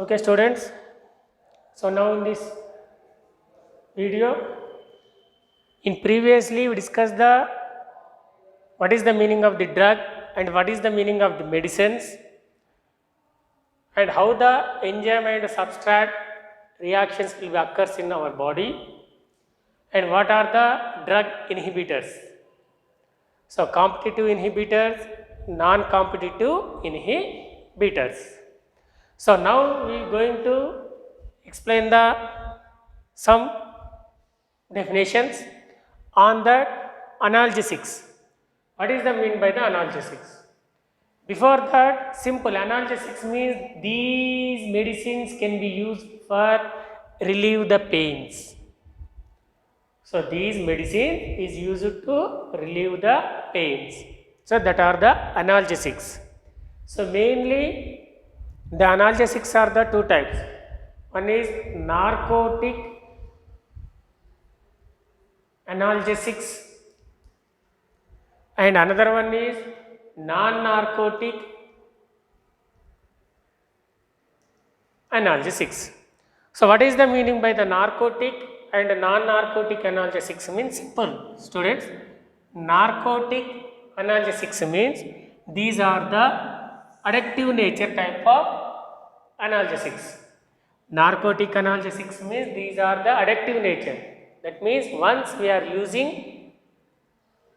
Okay, students. So now in this video, in previously we discussed the what is the meaning of the drug and what is the meaning of the medicines and how the enzyme and substrate reactions will occurs in our body and what are the drug inhibitors. So competitive inhibitors, non-competitive inhibitors. So now we are going to explain the some definitions on that analgesics. What is the mean by the analgesics? Before that, simple analgesics means these medicines can be used for relieve the pains. So these medicine is used to relieve the pains. So that are the analgesics. So mainly the analgesics are the two types. One is narcotic analgesics and another one is non-narcotic analgesics. So what is the meaning by the narcotic and non-narcotic analgesics? Means simple, students. Narcotic analgesics means these are the addictive nature type of analgesics. Narcotic analgesics means these are the addictive nature. That means once we are using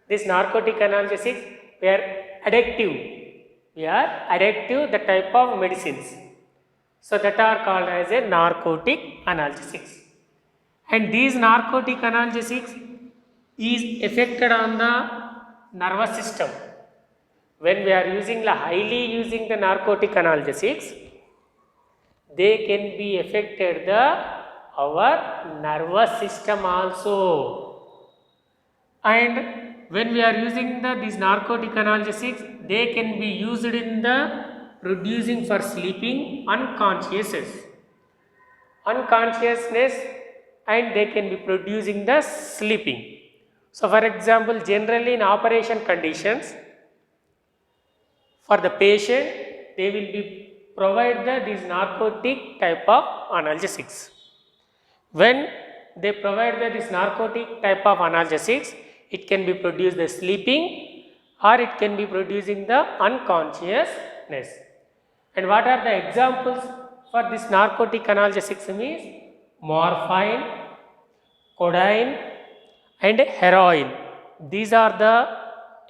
this narcotic analgesics, we are addictive. We are addictive the type of medicines. So that are called as a narcotic analgesics. And these narcotic analgesics is affected on the nervous system. When we are using highly using the narcotic analgesics, they can be affected our nervous system also. And when we are using these narcotic analgesics, they can be used in the producing for sleeping unconsciousness and they can be producing the sleeping. So for example, generally in operation conditions, for the patient, they will be provide these narcotic type of analgesics. When they provide this narcotic type of analgesics, it can be produce the sleeping or it can be producing the unconsciousness. And what are the examples for this narcotic analgesics means morphine, codeine and heroin. These are the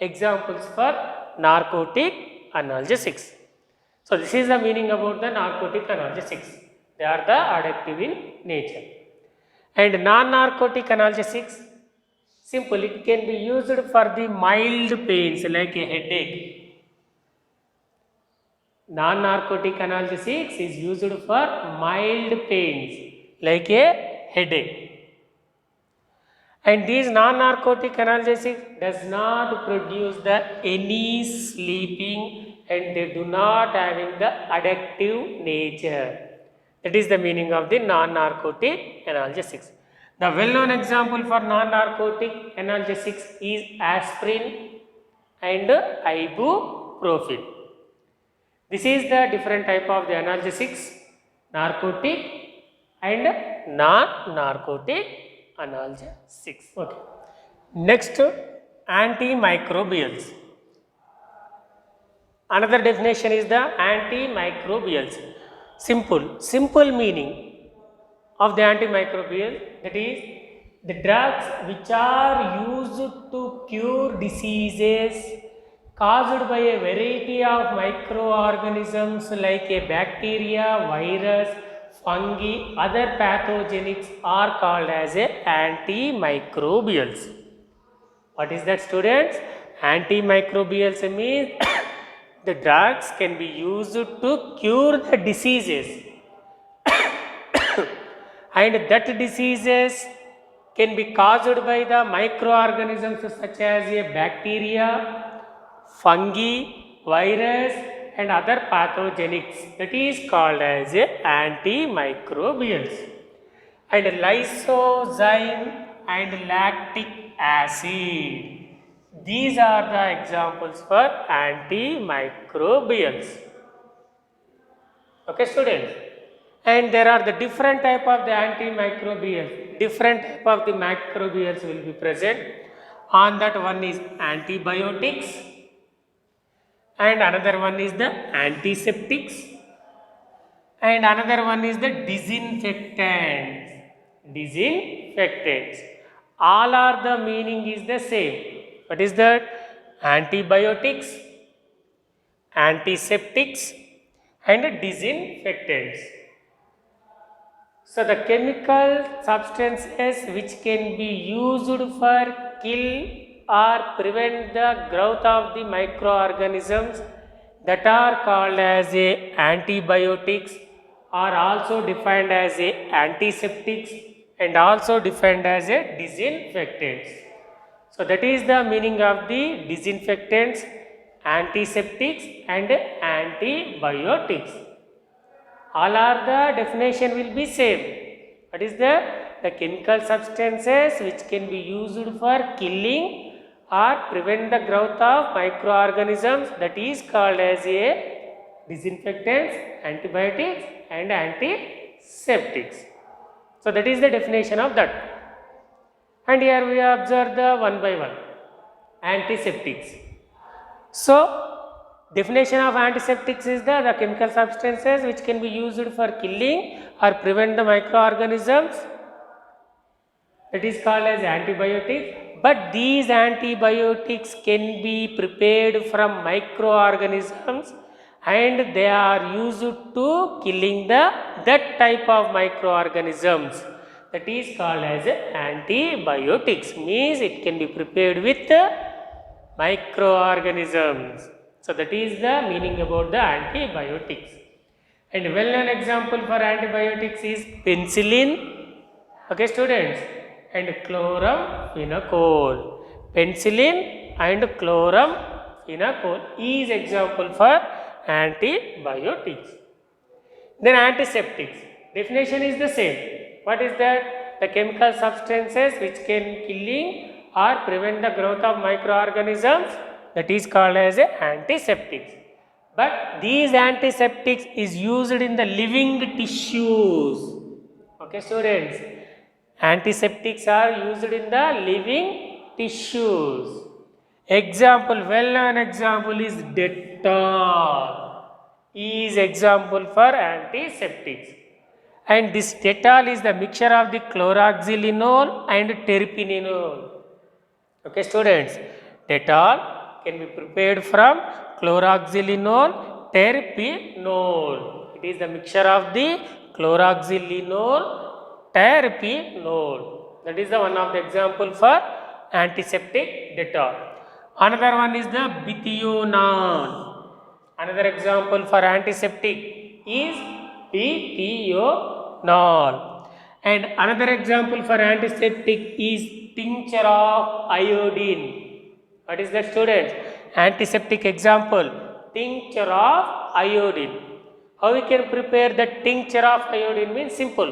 examples for narcotic analgesics. So this is the meaning about the narcotic analgesics. They are the addictive in nature. And non-narcotic analgesics, simple, it can be used for the mild pains like a headache. Non-narcotic analgesics is used for mild pains like a headache. And these non-narcotic analgesics does not produce any sleeping and they do not having the addictive nature. That is the meaning of the non-narcotic analgesics. The well-known example for non-narcotic analgesics is aspirin and ibuprofen. This is the different type of the analgesics, narcotic and non-narcotic analgesics. Okay. Next, antimicrobials. Another definition is the antimicrobials. Simple meaning of the antimicrobial, that is the drugs which are used to cure diseases caused by a variety of microorganisms like a bacteria, virus, fungi, other pathogenics are called as antimicrobials. What is that, students? Antimicrobials means the drugs can be used to cure the diseases and that diseases can be caused by the microorganisms such as a bacteria, fungi, virus and other pathogenics, that is called as antimicrobials. And lysozyme and lactic acid, these are the examples for antimicrobials. Okay, students. and there are the different type of the antimicrobials. Different type of the microbials will be present. On that, one is antibiotics and another one is the antiseptics and another one is the disinfectants. Disinfectants. All are the meaning is the same. What is that? Antibiotics, antiseptics and disinfectants. So the chemical substances which can be used for kill or prevent the growth of the microorganisms that are called as a antibiotics are also defined as a antiseptics and also defined as a disinfectants. So that is the meaning of the disinfectants, antiseptics and antibiotics. All are the definition will be same. What is the chemical substances which can be used for killing or prevent the growth of microorganisms, that is called as a disinfectants, antibiotics and antiseptics. So that is the definition of that. And here we observe the one by one antiseptics. So definition of antiseptics is the chemical substances which can be used for killing or prevent the microorganisms, that is called as antibiotics. But these antibiotics can be prepared from microorganisms and they are used to killing that type of microorganisms, that is called as antibiotics. Means it can be prepared with microorganisms. So that is the meaning about the antibiotics. And well-known example for antibiotics is penicillin, okay students, and chloramphenicol. Penicillin and chloramphenicol is example for antibiotics. Then antiseptics, definition is the same. What is that? The chemical substances which can killing or prevent the growth of microorganisms, that is called as antiseptics. But these antiseptics is used in the living tissues. Okay students, antiseptics are used in the living tissues. Example, well-known example is Dettol is example for antiseptics. And this Dettol is the mixture of the chloroxylenol and terpenol. Okay students, Dettol can be prepared from chloroxylenol, terpenol. It is the mixture of the chloroxylenol, terpenol. That is the one of the example for antiseptic Dettol. Another one is the Bithionol. Another example for antiseptic is Bithionol. And another example for antiseptic is tincture of iodine. What is that students? Antiseptic example, tincture of iodine. How we can prepare the tincture of iodine? Means simple,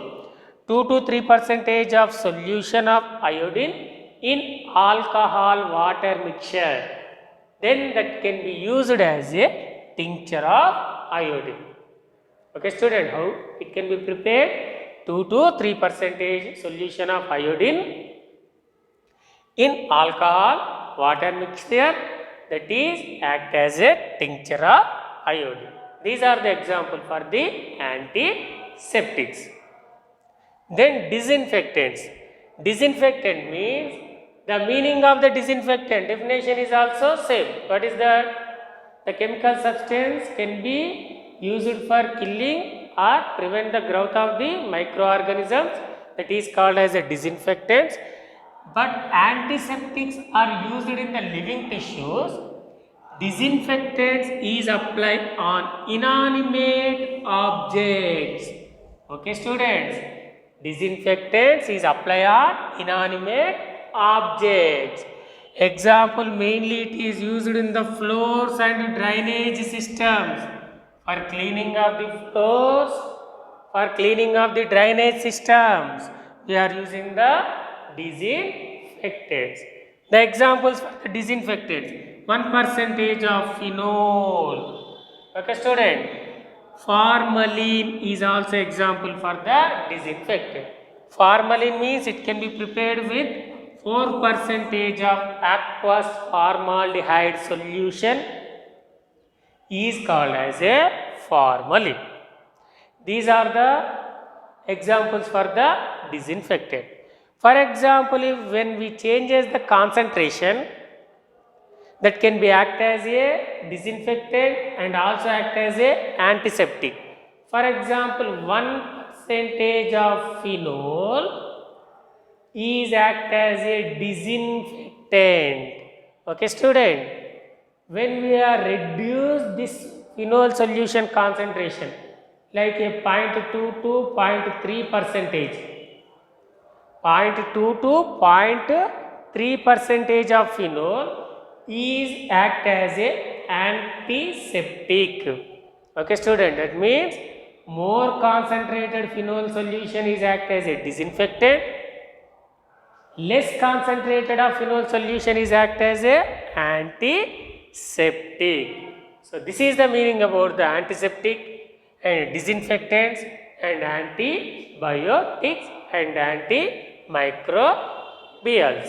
2 to 3% of solution of iodine in alcohol water mixture. Then that can be used as a tincture of iodine. Okay student, how it can be prepared? 2 to 3% solution of iodine in alcohol water mixture, that is act as a tincture of iodine. These are the example for the antiseptics. Then disinfectants. Disinfectant means the meaning of the disinfectant definition is also same. What is that? The chemical substance can be used for killing or prevent the growth of the microorganisms, that is called as a disinfectants. But antiseptics are used in the living tissues. Disinfectants is applied on inanimate objects. Okay students, disinfectants is applied on inanimate objects. Example, mainly it is used in the floors and drainage systems. For cleaning of the floors, for cleaning of the drainage systems, we are using the disinfectants. The examples for the disinfectants, 1% of phenol. Okay student, Formalin is also example for the disinfectant. Formalin means it can be prepared with 4% of aqueous formaldehyde solution is called as a formalin. These are the examples for the disinfectant. For example, if when we changes the concentration, that can be act as a disinfectant and also act as a antiseptic. For example, 1% of phenol is act as a disinfectant. Okay, student, when we are reduce this phenol solution concentration like a 0.2 to 0.3 percentage, 0.2 to 0.3 percentage of phenol is act as a antiseptic. Okay, student, that means more concentrated phenol solution is act as a disinfectant, less concentrated of phenol solution is act as a antiseptic. So this is the meaning about the antiseptic and disinfectants and antibiotics and antimicrobials.